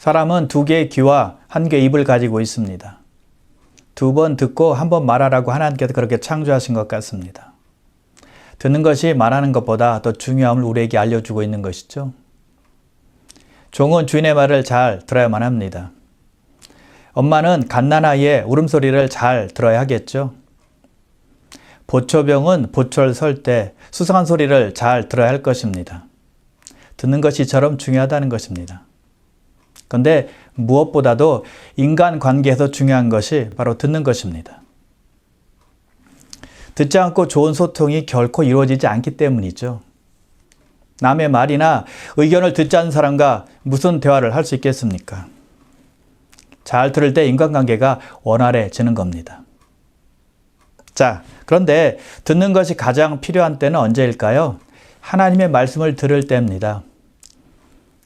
사람은 두 개의 귀와 한 개의 입을 가지고 있습니다. 두 번 듣고 한 번 말하라고 하나님께서 그렇게 창조하신 것 같습니다. 듣는 것이 말하는 것보다 더 중요함을 우리에게 알려주고 있는 것이죠. 종은 주인의 말을 잘 들어야만 합니다. 엄마는 갓난아이의 울음소리를 잘 들어야 하겠죠. 보초병은 보초를 설 때 수상한 소리를 잘 들어야 할 것입니다. 듣는 것이 이처럼 중요하다는 것입니다. 그런데 무엇보다도 인간관계에서 중요한 것이 바로 듣는 것입니다. 듣지 않고 좋은 소통이 결코 이루어지지 않기 때문이죠. 남의 말이나 의견을 듣지 않는 사람과 무슨 대화를 할 수 있겠습니까? 잘 들을 때 인간관계가 원활해지는 겁니다. 자, 그런데 듣는 것이 가장 필요한 때는 언제일까요? 하나님의 말씀을 들을 때입니다.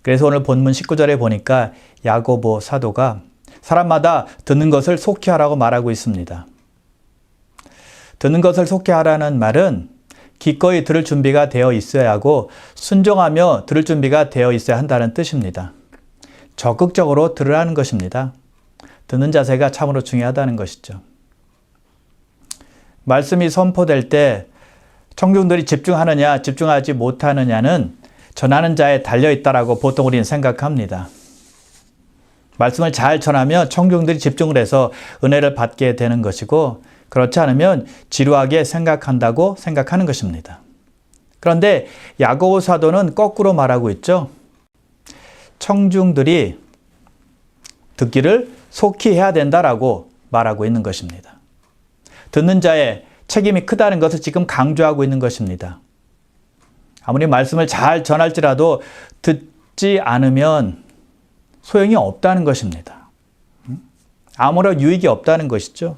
그래서 오늘 본문 19절에 보니까 야고보 사도가 사람마다 듣는 것을 속히 하라고 말하고 있습니다. 듣는 것을 속히 하라는 말은 기꺼이 들을 준비가 되어 있어야 하고 순종하며 들을 준비가 되어 있어야 한다는 뜻입니다. 적극적으로 들으라는 것입니다. 듣는 자세가 참으로 중요하다는 것이죠. 말씀이 선포될 때 청중들이 집중하느냐 집중하지 못하느냐는 전하는 자에 달려있다라고 보통 우리는 생각합니다. 말씀을 잘 전하면 청중들이 집중을 해서 은혜를 받게 되는 것이고 그렇지 않으면 지루하게 생각한다고 생각하는 것입니다. 그런데 야고보 사도는 거꾸로 말하고 있죠. 청중들이 듣기를 속히 해야 된다라고 말하고 있는 것입니다. 듣는 자의 책임이 크다는 것을 지금 강조하고 있는 것입니다. 아무리 말씀을 잘 전할지라도 듣지 않으면 소용이 없다는 것입니다. 아무런 유익이 없다는 것이죠.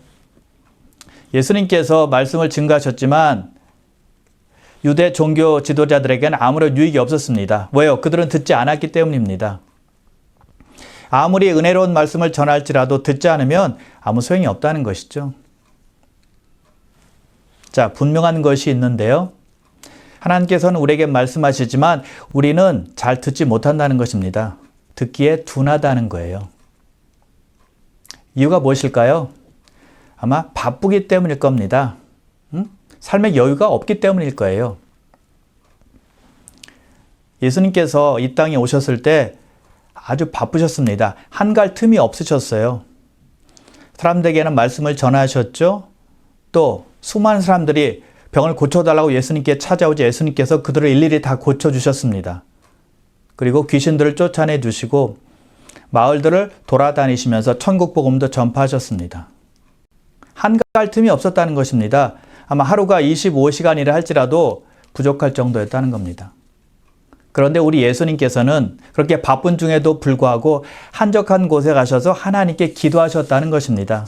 예수님께서 말씀을 증거하셨지만 유대 종교 지도자들에게는 아무런 유익이 없었습니다. 왜요? 그들은 듣지 않았기 때문입니다. 아무리 은혜로운 말씀을 전할지라도 듣지 않으면 아무 소용이 없다는 것이죠. 자, 분명한 것이 있는데요. 하나님께서는 우리에게 말씀하시지만 우리는 잘 듣지 못한다는 것입니다. 듣기에 둔하다는 거예요. 이유가 무엇일까요? 아마 바쁘기 때문일 겁니다. 삶의 여유가 없기 때문일 거예요. 예수님께서 이 땅에 오셨을 때 아주 바쁘셨습니다. 한갈 틈이 없으셨어요. 사람들에게는 말씀을 전하셨죠. 또 수많은 사람들이 병을 고쳐달라고 예수님께 찾아오자 예수님께서 그들을 일일이 다 고쳐주셨습니다. 그리고 귀신들을 쫓아내 주시고 마을들을 돌아다니시면서 천국 복음도 전파하셨습니다. 한갈 틈이 없었다는 것입니다. 아마 하루가 25시간이라 할지라도 부족할 정도였다는 겁니다. 그런데 우리 예수님께서는 그렇게 바쁜 중에도 불구하고 한적한 곳에 가셔서 하나님께 기도하셨다는 것입니다.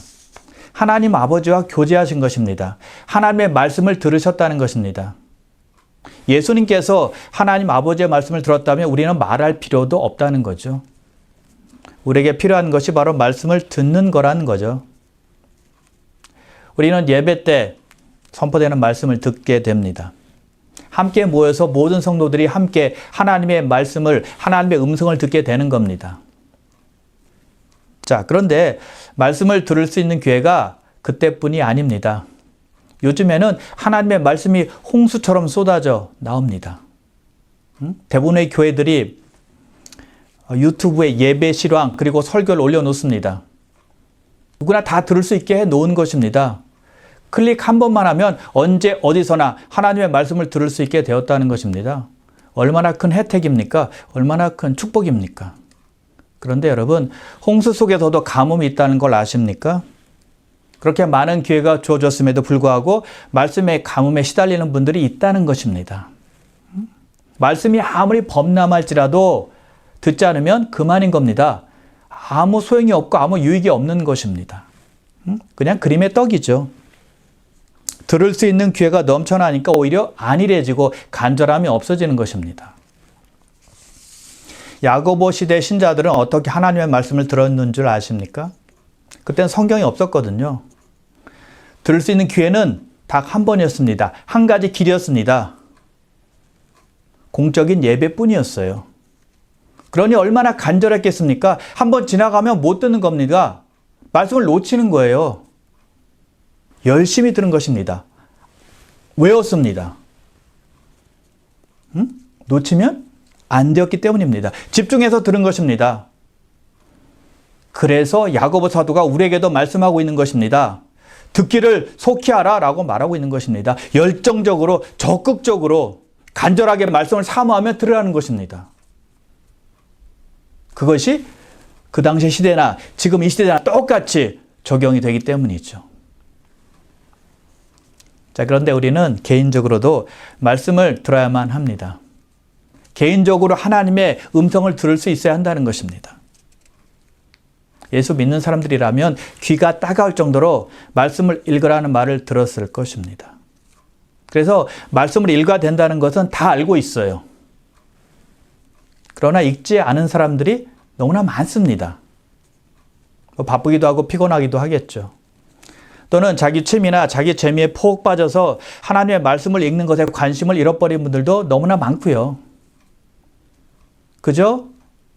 하나님 아버지와 교제하신 것입니다. 하나님의 말씀을 들으셨다는 것입니다. 예수님께서 하나님 아버지의 말씀을 들었다면 우리는 말할 필요도 없다는 거죠. 우리에게 필요한 것이 바로 말씀을 듣는 거라는 거죠. 우리는 예배 때 선포되는 말씀을 듣게 됩니다. 함께 모여서 모든 성도들이 함께 하나님의 말씀을, 하나님의 음성을 듣게 되는 겁니다. 자, 그런데 말씀을 들을 수 있는 기회가 그때뿐이 아닙니다. 요즘에는 하나님의 말씀이 홍수처럼 쏟아져 나옵니다. 대부분의 교회들이 유튜브에 예배 실황 그리고 설교를 올려놓습니다. 누구나 다 들을 수 있게 해놓은 것입니다. 클릭 한 번만 하면 언제 어디서나 하나님의 말씀을 들을 수 있게 되었다는 것입니다. 얼마나 큰 혜택입니까? 얼마나 큰 축복입니까? 그런데 여러분, 홍수 속에서도 가뭄이 있다는 걸 아십니까? 그렇게 많은 기회가 주어졌음에도 불구하고 말씀의 가뭄에 시달리는 분들이 있다는 것입니다. 말씀이 아무리 범람할지라도 듣지 않으면 그만인 겁니다. 아무 소용이 없고 아무 유익이 없는 것입니다. 그냥 그림의 떡이죠. 들을 수 있는 기회가 넘쳐나니까 오히려 안일해지고 간절함이 없어지는 것입니다. 야고보 시대 신자들은 어떻게 하나님의 말씀을 들었는 줄 아십니까? 그때는 성경이 없었거든요. 들을 수 있는 기회는 딱 한 번이었습니다. 한 가지 길이었습니다. 공적인 예배뿐이었어요. 그러니 얼마나 간절했겠습니까? 한번 지나가면 못 듣는 겁니다. 말씀을 놓치는 거예요. 열심히 들은 것입니다. 외웠습니다. 놓치면 안 되었기 때문입니다. 집중해서 들은 것입니다. 그래서 야고보 사도가 우리에게도 말씀하고 있는 것입니다. 듣기를 속히하라 라고 말하고 있는 것입니다. 열정적으로 적극적으로 간절하게 말씀을 사모하며 들으라는 것입니다. 그것이 그 당시 시대나 지금 이 시대나 똑같이 적용이 되기 때문이죠. 자, 그런데 우리는 개인적으로도 말씀을 들어야만 합니다. 개인적으로 하나님의 음성을 들을 수 있어야 한다는 것입니다. 예수 믿는 사람들이라면 귀가 따가울 정도로 말씀을 읽으라는 말을 들었을 것입니다. 그래서 말씀을 읽어야 된다는 것은 다 알고 있어요. 그러나 읽지 않은 사람들이 너무나 많습니다. 바쁘기도 하고 피곤하기도 하겠죠. 또는 자기 취미나 자기 재미에 푹 빠져서 하나님의 말씀을 읽는 것에 관심을 잃어버린 분들도 너무나 많고요. 그저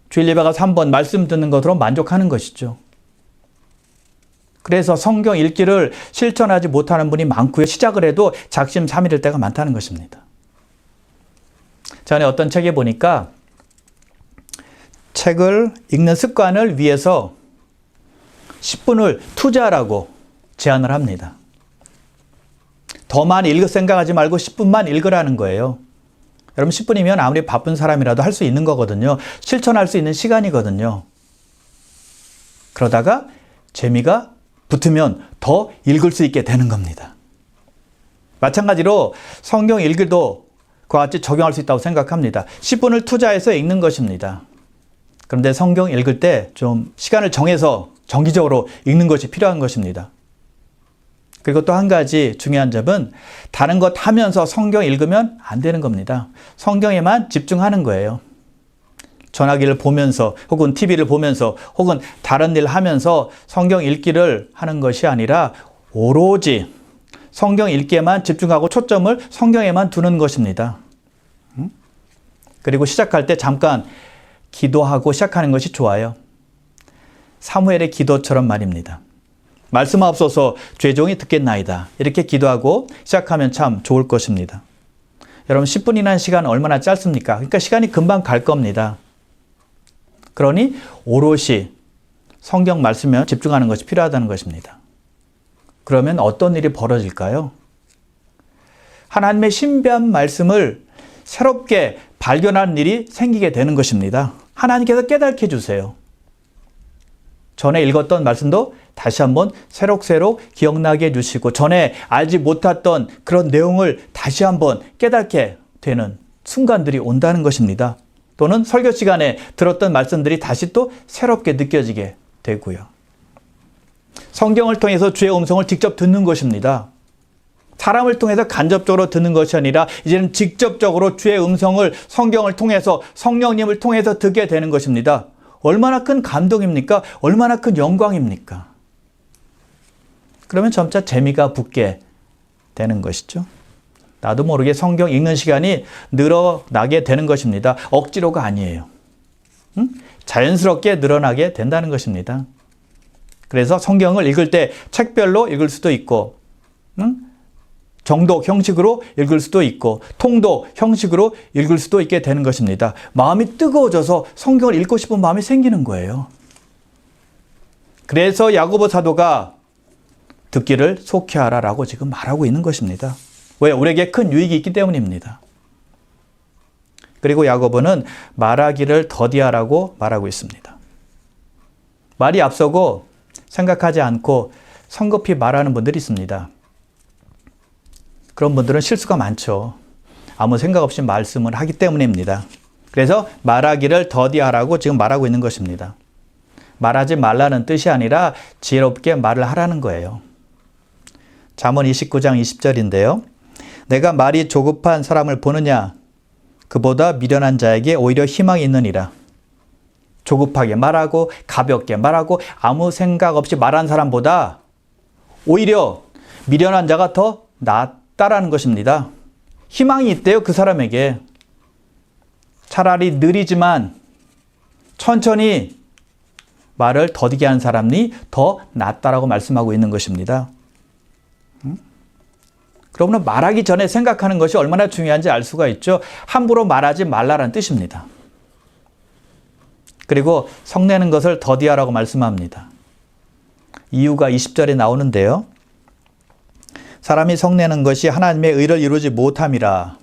주일 예배가 3번 말씀 듣는 것으로 만족하는 것이죠. 그래서 성경 읽기를 실천하지 못하는 분이 많고요. 시작을 해도 작심삼일일 때가 많다는 것입니다. 전에 어떤 책에 보니까 책을 읽는 습관을 위해서 10분을 투자하라고 제안을 합니다. 더 많이 읽을 생각하지 말고 10분만 읽으라는 거예요. 여러분 10분이면 아무리 바쁜 사람이라도 할 수 있는 거거든요. 실천할 수 있는 시간이거든요. 그러다가 재미가 붙으면 더 읽을 수 있게 되는 겁니다. 마찬가지로 성경 읽기도 그와 같이 적용할 수 있다고 생각합니다. 10분을 투자해서 읽는 것입니다. 그런데 성경 읽을 때 좀 시간을 정해서 정기적으로 읽는 것이 필요한 것입니다. 그리고 또 한 가지 중요한 점은 다른 것 하면서 성경 읽으면 안 되는 겁니다. 성경에만 집중하는 거예요. 전화기를 보면서 혹은 TV를 보면서 혹은 다른 일 하면서 성경 읽기를 하는 것이 아니라 오로지 성경 읽기에만 집중하고 초점을 성경에만 두는 것입니다. 그리고 시작할 때 잠깐 기도하고 시작하는 것이 좋아요. 사무엘의 기도처럼 말입니다. 말씀하옵소서 죄종이 듣겠나이다. 이렇게 기도하고 시작하면 참 좋을 것입니다. 여러분 10분이라는 시간은 얼마나 짧습니까? 그러니까 시간이 금방 갈 겁니다. 그러니 오롯이 성경 말씀에 집중하는 것이 필요하다는 것입니다. 그러면 어떤 일이 벌어질까요? 하나님의 신비한 말씀을 새롭게 발견하는 일이 생기게 되는 것입니다. 하나님께서 깨닫게 해주세요. 전에 읽었던 말씀도 다시 한번 새록새록 기억나게 해주시고 전에 알지 못했던 그런 내용을 다시 한번 깨닫게 되는 순간들이 온다는 것입니다. 또는 설교 시간에 들었던 말씀들이 다시 또 새롭게 느껴지게 되고요. 성경을 통해서 주의 음성을 직접 듣는 것입니다. 사람을 통해서 간접적으로 듣는 것이 아니라 이제는 직접적으로 주의 음성을 성경을 통해서 성령님을 통해서 듣게 되는 것입니다. 얼마나 큰 감동입니까? 얼마나 큰 영광입니까? 그러면 점차 재미가 붙게 되는 것이죠. 나도 모르게 성경 읽는 시간이 늘어나게 되는 것입니다. 억지로가 아니에요. 자연스럽게 늘어나게 된다는 것입니다. 그래서 성경을 읽을 때 책별로 읽을 수도 있고 정독 형식으로 읽을 수도 있고 통독 형식으로 읽을 수도 있게 되는 것입니다. 마음이 뜨거워져서 성경을 읽고 싶은 마음이 생기는 거예요. 그래서 야고보 사도가 듣기를 속히하라라고 지금 말하고 있는 것입니다. 왜? 우리에게 큰 유익이 있기 때문입니다. 그리고 야고보는 말하기를 더디하라고 말하고 있습니다. 말이 앞서고 생각하지 않고 성급히 말하는 분들이 있습니다. 그런 분들은 실수가 많죠. 아무 생각 없이 말씀을 하기 때문입니다. 그래서 말하기를 더디하라고 지금 말하고 있는 것입니다. 말하지 말라는 뜻이 아니라 지혜롭게 말을 하라는 거예요. 잠언 29장 20절인데요. 내가 말이 조급한 사람을 보느냐? 그보다 미련한 자에게 오히려 희망이 있느니라. 조급하게 말하고 가볍게 말하고 아무 생각 없이 말한 사람보다 오히려 미련한 자가 더 낫다라는 것입니다. 희망이 있대요, 그 사람에게. 차라리 느리지만 천천히 말을 더디게 하는 사람이 더 낫다라고 말씀하고 있는 것입니다. 그러면 말하기 전에 생각하는 것이 얼마나 중요한지 알 수가 있죠. 함부로 말하지 말라라는 뜻입니다. 그리고 성내는 것을 더디하라고 말씀합니다. 이유가 20절에 나오는데요. 사람이 성내는 것이 하나님의 의를 이루지 못함이라.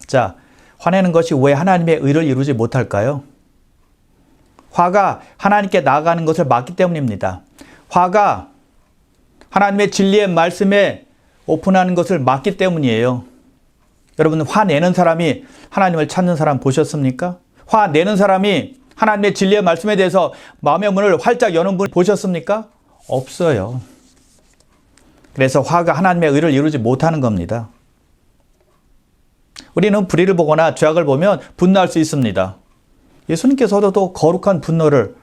자, 화내는 것이 왜 하나님의 의를 이루지 못할까요? 화가 하나님께 나아가는 것을 막기 때문입니다. 화가 하나님의 진리의 말씀에 오픈하는 것을 막기 때문이에요. 여러분, 화내는 사람이 하나님을 찾는 사람 보셨습니까? 화내는 사람이 하나님의 진리의 말씀에 대해서 마음의 문을 활짝 여는 분 보셨습니까? 없어요. 그래서 화가 하나님의 의를 이루지 못하는 겁니다. 우리는 불의를 보거나 죄악을 보면 분노할 수 있습니다. 예수님께서도 또 거룩한 분노를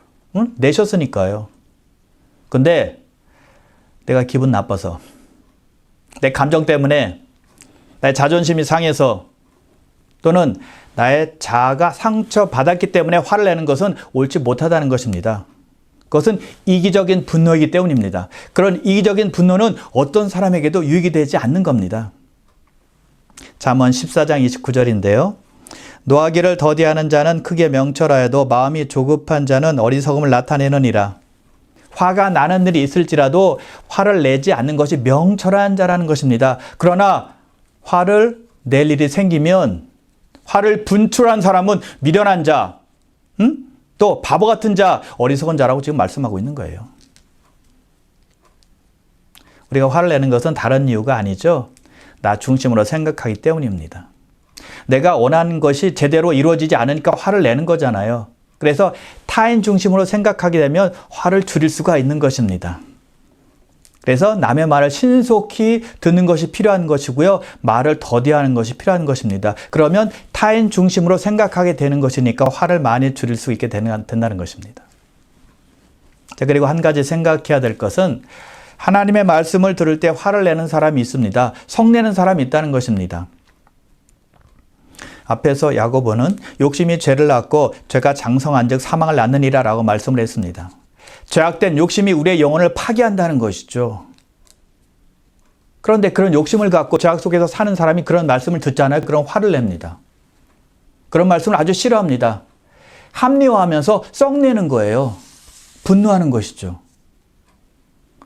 내셨으니까요. 근데 내가 기분 나빠서, 내 감정 때문에 나의 자존심이 상해서, 또는 나의 자아가 상처받았기 때문에 화를 내는 것은 옳지 못하다는 것입니다. 그것은 이기적인 분노이기 때문입니다. 그런 이기적인 분노는 어떤 사람에게도 유익이 되지 않는 겁니다. 잠언 14장 29절인데요. 노하기를 더디하는 자는 크게 명철하여도 마음이 조급한 자는 어리석음을 나타내느니라. 화가 나는 일이 있을지라도 화를 내지 않는 것이 명철한 자라는 것입니다. 그러나 화를 낼 일이 생기면 화를 분출한 사람은 미련한 자, 또 바보 같은 자, 어리석은 자라고 지금 말씀하고 있는 거예요. 우리가 화를 내는 것은 다른 이유가 아니죠. 나 중심으로 생각하기 때문입니다. 내가 원하는 것이 제대로 이루어지지 않으니까 화를 내는 거잖아요. 그래서 타인 중심으로 생각하게 되면 화를 줄일 수가 있는 것입니다. 그래서 남의 말을 신속히 듣는 것이 필요한 것이고요. 말을 더디하는 것이 필요한 것입니다. 그러면 타인 중심으로 생각하게 되는 것이니까 화를 많이 줄일 수 있게 된다는 것입니다. 자, 그리고 한 가지 생각해야 될 것은 하나님의 말씀을 들을 때 화를 내는 사람이 있습니다. 성내는 사람이 있다는 것입니다. 앞에서 야고보는 욕심이 죄를 낳고 죄가 장성한 즉 사망을 낳느니라 라고 말씀을 했습니다. 죄악된 욕심이 우리의 영혼을 파괴한다는 것이죠. 그런데 그런 욕심을 갖고 죄악 속에서 사는 사람이 그런 말씀을 듣잖아요. 그럼 화를 냅니다. 그런 말씀을 아주 싫어합니다. 합리화하면서 썩내는 거예요. 분노하는 것이죠.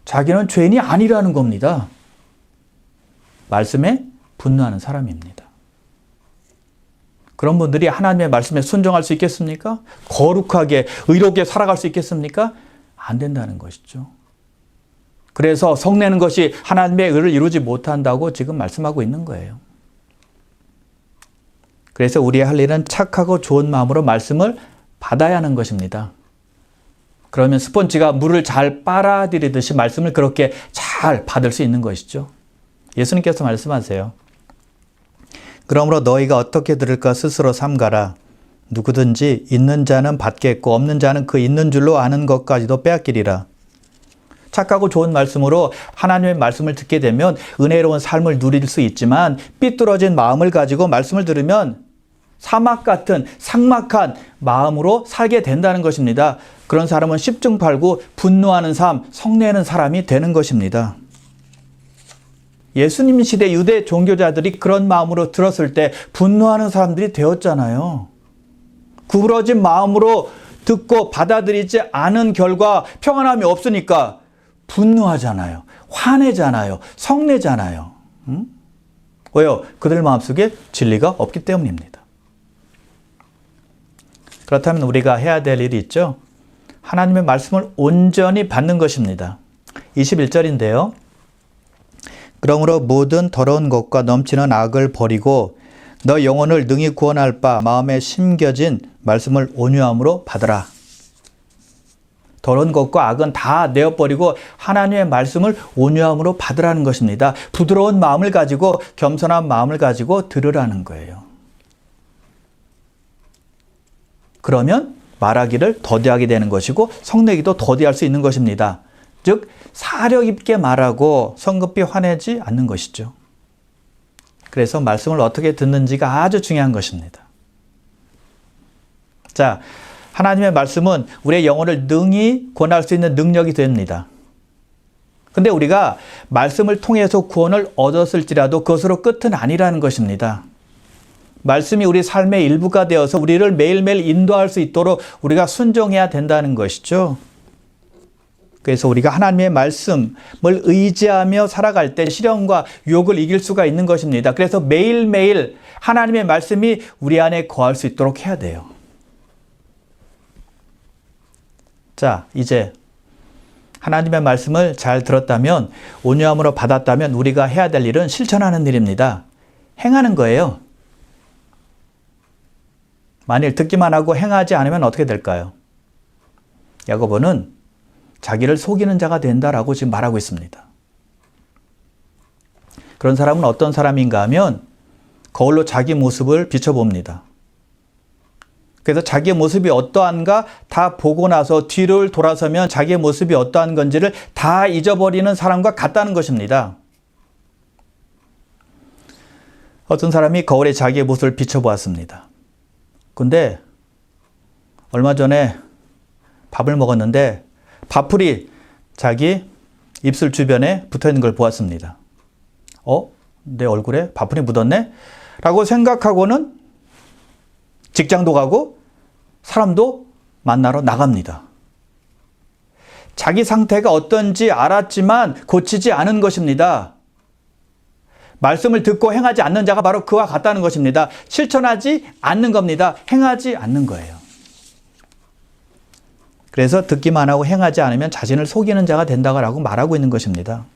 자기는 죄인이 아니라는 겁니다. 말씀에 분노하는 사람입니다. 그런 분들이 하나님의 말씀에 순종할 수 있겠습니까? 거룩하게, 의롭게 살아갈 수 있겠습니까? 안 된다는 것이죠. 그래서 성내는 것이 하나님의 의를 이루지 못한다고 지금 말씀하고 있는 거예요. 그래서 우리의 할 일은 착하고 좋은 마음으로 말씀을 받아야 하는 것입니다. 그러면 스펀지가 물을 잘 빨아들이듯이 말씀을 그렇게 잘 받을 수 있는 것이죠. 예수님께서 말씀하세요. 그러므로 너희가 어떻게 들을까 스스로 삼가라. 누구든지 있는 자는 받겠고 없는 자는 그 있는 줄로 아는 것까지도 빼앗기리라. 착하고 좋은 말씀으로 하나님의 말씀을 듣게 되면 은혜로운 삶을 누릴 수 있지만 삐뚤어진 마음을 가지고 말씀을 들으면 사막 같은 삭막한 마음으로 살게 된다는 것입니다. 그런 사람은 십중팔구 분노하는 삶, 성내는 사람이 되는 것입니다. 예수님 시대 유대 종교자들이 그런 마음으로 들었을 때 분노하는 사람들이 되었잖아요. 구부러진 마음으로 듣고 받아들이지 않은 결과 평안함이 없으니까 분노하잖아요. 화내잖아요. 성내잖아요. 왜요? 그들 마음속에 진리가 없기 때문입니다. 그렇다면 우리가 해야 될 일이 있죠. 하나님의 말씀을 온전히 받는 것입니다. 21절인데요. 그러므로 모든 더러운 것과 넘치는 악을 버리고 너 영혼을 능히 구원할 바 마음에 심겨진 말씀을 온유함으로 받으라. 더러운 것과 악은 다 내어버리고 하나님의 말씀을 온유함으로 받으라는 것입니다. 부드러운 마음을 가지고 겸손한 마음을 가지고 들으라는 거예요. 그러면 말하기를 더디하게 되는 것이고 성내기도 더디할 수 있는 것입니다. 즉 사력 있게 말하고 성급히 화내지 않는 것이죠. 그래서 말씀을 어떻게 듣는지가 아주 중요한 것입니다. 자, 하나님의 말씀은 우리의 영혼을 능히 구원할 수 있는 능력이 됩니다. 근데 우리가 말씀을 통해서 구원을 얻었을지라도 그것으로 끝은 아니라는 것입니다. 말씀이 우리 삶의 일부가 되어서 우리를 매일매일 인도할 수 있도록 우리가 순종해야 된다는 것이죠. 그래서 우리가 하나님의 말씀을 의지하며 살아갈 때 시련과 유혹을 이길 수가 있는 것입니다. 그래서 매일매일 하나님의 말씀이 우리 안에 거할 수 있도록 해야 돼요. 자, 이제 하나님의 말씀을 잘 들었다면, 온유함으로 받았다면 우리가 해야 될 일은 실천하는 일입니다. 행하는 거예요. 만일 듣기만 하고 행하지 않으면 어떻게 될까요? 야고보는 자기를 속이는 자가 된다라고 지금 말하고 있습니다. 그런 사람은 어떤 사람인가 하면 거울로 자기 모습을 비춰봅니다. 그래서 자기의 모습이 어떠한가 다 보고 나서 뒤를 돌아서면 자기의 모습이 어떠한 건지를 다 잊어버리는 사람과 같다는 것입니다. 어떤 사람이 거울에 자기의 모습을 비춰보았습니다. 근데 얼마 전에 밥을 먹었는데 밥풀이 자기 입술 주변에 붙어있는 걸 보았습니다. 내 얼굴에 밥풀이 묻었네? 라고 생각하고는 직장도 가고 사람도 만나러 나갑니다. 자기 상태가 어떤지 알았지만 고치지 않은 것입니다. 말씀을 듣고 행하지 않는 자가 바로 그와 같다는 것입니다. 실천하지 않는 겁니다. 행하지 않는 거예요. 그래서 듣기만 하고 행하지 않으면 자신을 속이는 자가 된다고 말하고 있는 것입니다.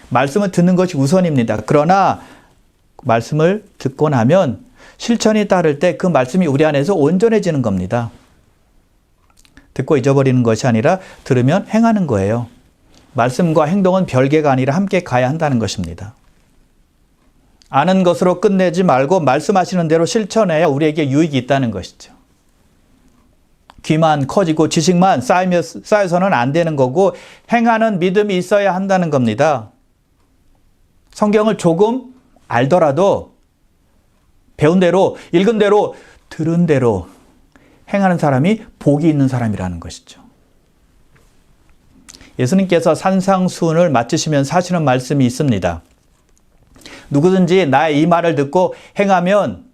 말씀을 듣는 것이 우선입니다. 그러나 말씀을 듣고 나면 실천이 따를 때 그 말씀이 우리 안에서 온전해지는 겁니다. 듣고 잊어버리는 것이 아니라 들으면 행하는 거예요. 말씀과 행동은 별개가 아니라 함께 가야 한다는 것입니다. 아는 것으로 끝내지 말고 말씀하시는 대로 실천해야 우리에게 유익이 있다는 것이죠. 귀만 커지고 지식만 쌓여서는 안 되는 거고 행하는 믿음이 있어야 한다는 겁니다. 성경을 조금 알더라도 배운 대로, 읽은 대로, 들은 대로 행하는 사람이 복이 있는 사람이라는 것이죠. 예수님께서 산상수훈을 마치시면서 하시는 말씀이 있습니다. 누구든지 나의 이 말을 듣고 행하면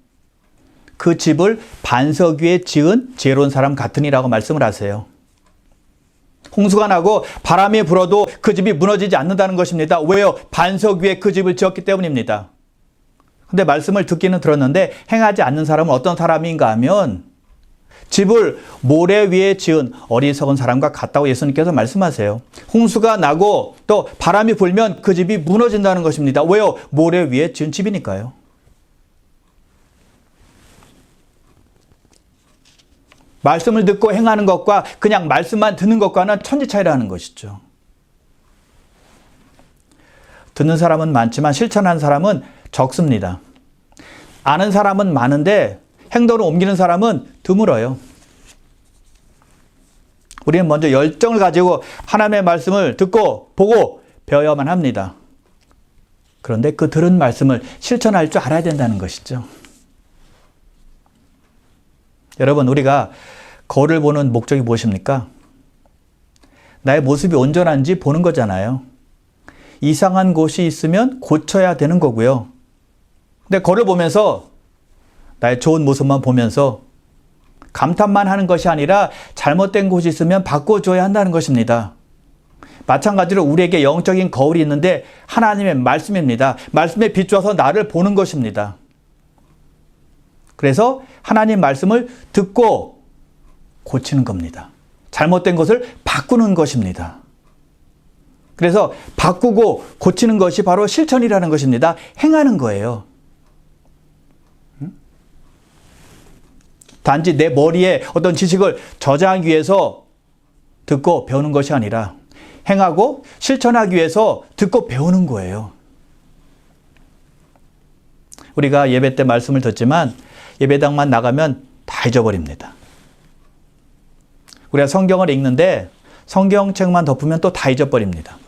그 집을 반석 위에 지은 지혜로운 사람 같으니라고 말씀을 하세요. 홍수가 나고 바람이 불어도 그 집이 무너지지 않는다는 것입니다. 왜요? 반석 위에 그 집을 지었기 때문입니다. 근데 말씀을 듣기는 들었는데 행하지 않는 사람은 어떤 사람인가 하면 집을 모래 위에 지은 어리석은 사람과 같다고 예수님께서 말씀하세요. 홍수가 나고 또 바람이 불면 그 집이 무너진다는 것입니다. 왜요? 모래 위에 지은 집이니까요. 말씀을 듣고 행하는 것과 그냥 말씀만 듣는 것과는 천지 차이라는 것이죠. 듣는 사람은 많지만 실천하는 사람은 적습니다. 아는 사람은 많은데 행동을 옮기는 사람은 드물어요. 우리는 먼저 열정을 가지고 하나님의 말씀을 듣고 보고 배워야만 합니다. 그런데 그 들은 말씀을 실천할 줄 알아야 된다는 것이죠. 여러분, 우리가 거울을 보는 목적이 무엇입니까? 나의 모습이 온전한지 보는 거잖아요. 이상한 곳이 있으면 고쳐야 되는 거고요. 근데 거울을 보면서 나의 좋은 모습만 보면서 감탄만 하는 것이 아니라 잘못된 곳이 있으면 바꿔줘야 한다는 것입니다. 마찬가지로 우리에게 영적인 거울이 있는데 하나님의 말씀입니다. 말씀에 비추어서 나를 보는 것입니다. 그래서 하나님 말씀을 듣고 고치는 겁니다. 잘못된 것을 바꾸는 것입니다. 그래서 바꾸고 고치는 것이 바로 실천이라는 것입니다. 행하는 거예요. 단지 내 머리에 어떤 지식을 저장하기 위해서 듣고 배우는 것이 아니라 행하고 실천하기 위해서 듣고 배우는 거예요. 우리가 예배 때 말씀을 듣지만 예배당만 나가면 다 잊어버립니다. 우리가 성경을 읽는데 성경책만 덮으면 또 다 잊어버립니다.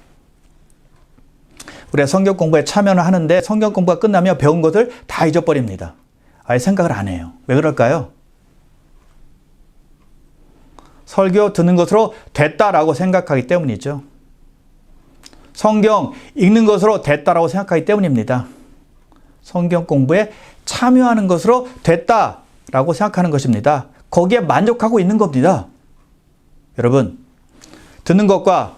우리가 성경 공부에 참여를 하는데 성경 공부가 끝나면 배운 것을 다 잊어버립니다. 아예 생각을 안 해요. 왜 그럴까요? 설교 듣는 것으로 됐다라고 생각하기 때문이죠. 성경 읽는 것으로 됐다라고 생각하기 때문입니다. 성경 공부에 참여하는 것으로 됐다라고 생각하는 것입니다. 거기에 만족하고 있는 겁니다. 여러분, 듣는 것과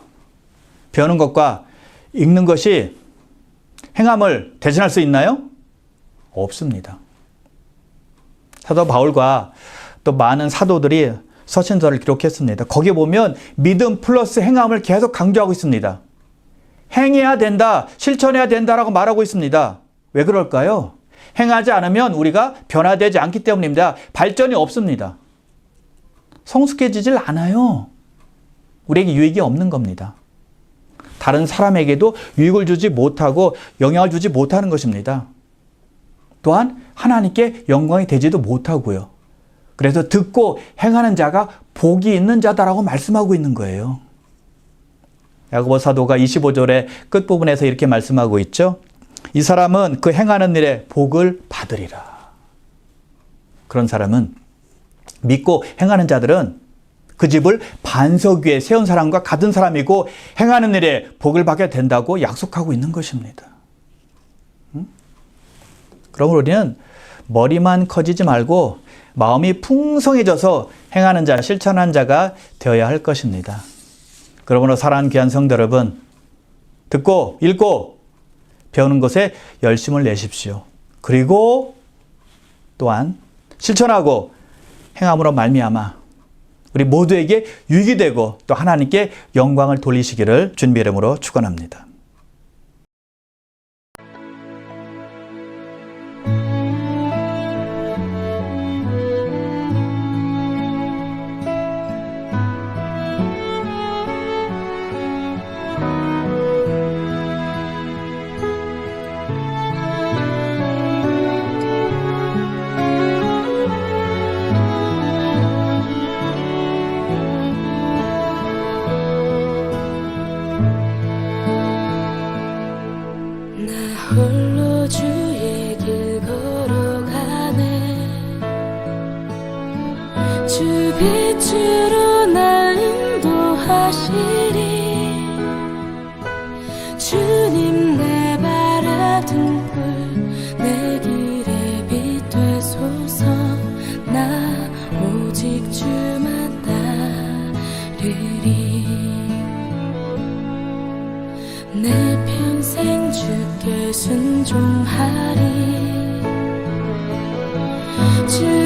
배우는 것과 읽는 것이 행함을 대신할 수 있나요? 없습니다. 사도 바울과 또 많은 사도들이 서신서를 기록했습니다. 거기에 보면 믿음 플러스 행함을 계속 강조하고 있습니다. 행해야 된다, 실천해야 된다라고 말하고 있습니다. 왜 그럴까요? 행하지 않으면 우리가 변화되지 않기 때문입니다. 발전이 없습니다. 성숙해지질 않아요. 우리에게 유익이 없는 겁니다. 다른 사람에게도 유익을 주지 못하고 영향을 주지 못하는 것입니다. 또한 하나님께 영광이 되지도 못하고요. 그래서 듣고 행하는 자가 복이 있는 자다라고 말씀하고 있는 거예요. 야고보 사도가 25절의 끝부분에서 이렇게 말씀하고 있죠. 이 사람은 그 행하는 일에 복을 받으리라. 그런 사람은, 믿고 행하는 자들은 그 집을 반석 위에 세운 사람과 같은 사람이고 행하는 일에 복을 받게 된다고 약속하고 있는 것입니다. 그럼 우리는 머리만 커지지 말고 마음이 풍성해져서 행하는 자, 실천하는 자가 되어야 할 것입니다. 그러므로 사랑하는 귀한 성도 여러분, 듣고 읽고 배우는 것에 열심을 내십시오. 그리고 또한 실천하고 행함으로 말미암아 우리 모두에게 유익이 되고 또 하나님께 영광을 돌리시기를 주님의 이름으로 축원합니다. 홀로 주의 길 걸어가네. 주 빛으로 날 인도하시리. 주님 내 바라둔 길 내 길에 빛 되소서. 나 오직 주만 따르리. 내 평생 주께 순종하리. 주